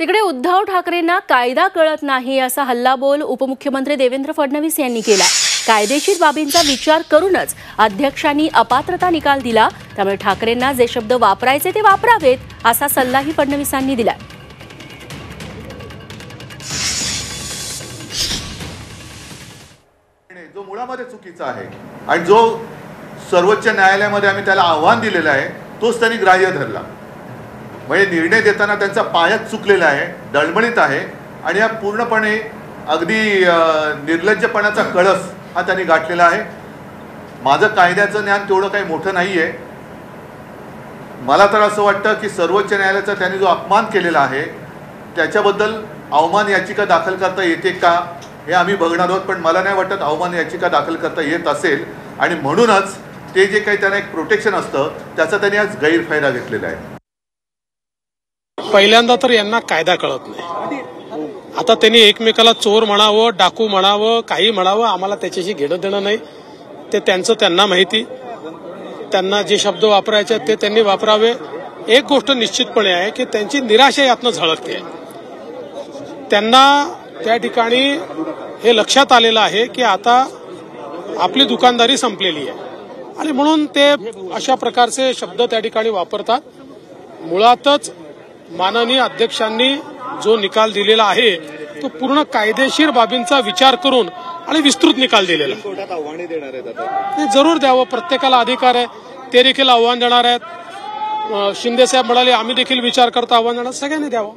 तिकडे उद्धव ठाकरेंना कायदा कळत नाही असा हल्लाबोल उपमुख्यमंत्री देवेंद्र फडणवीस यांनी केला। कायदेशीर बाबींचा विचार करूनच अध्यक्षांनी अपात्रता निकाल दिला, त्यामुळे ठाकरेंना जे शब्द वापरायचे ते वापरावेत असा सल्लाही फडणवीसांनी दिला। जो मुळामध्ये चुकीचा आहे आणि जो सर्वोच्च न्यायालयामध्ये आम्ही त्याला आव्हान दिलेलं आहे तोच त्यांनी ग्राह्य धरला। म्हणजे निर्णय देताना त्यांचा पायच चुकलेला आहे, डळमळीत आहे आणि हा पूर्णपणे अगदी निर्लज्जपणाचा कळस हा त्यांनी गाठलेला आहे। माझं कायद्याचं ज्ञान तेवढं काही मोठं नाहीये। मला तर असं वाटतं की सर्वोच्च न्यायालयाचा त्यांनी जो अपमान केलेला आहे त्याच्याबद्दल अवमान याचिका दाखल करता येते का हे आम्ही बघणार आहोत, पण मला नाही वाटत अवमान याचिका दाखल करता येत असेल आणि म्हणूनच ते जे काही त्यांना एक प्रोटेक्शन असतं त्याचा त्यांनी आज गैरफायदा घेतलेला आहे। पहिल्यांदा तर यांना कायदा कळत नाही। आता त्यांनी एकमेकाला चोर म्हणावं, डाकू म्हणावं, काही म्हणावं, आम्हाला त्याच्याशी घेणं देणं नाही। ते त्यांचं त्यांना माहिती, त्यांना जे शब्द वापरायचे ते त्यांनी वापरावे। एक गोष्ट निश्चितपणे आहे की त्यांची निराशा यातनं झळकते। त्यांना त्या ठिकाणी हे लक्षात आलेलं आहे की आता आपली दुकानदारी संपलेली आहे आणि म्हणून ते अशा प्रकारचे शब्द त्या ठिकाणी वापरतात। मुळातच माननीय अध्यक्षांनी जो निकाल दिलेला आहे तो पूर्ण कायदेशीर बाबींचा विचार करून आणि विस्तृत निकाल दिलेला आहे। जरूर द्यावं, प्रत्येकाला अधिकार आहे, ते देखील आव्हान देणार आहेत। शिंदे साहेब म्हणाले आम्ही देखील विचार करता आव्हान देणार, सगळ्यांनी द्यावं।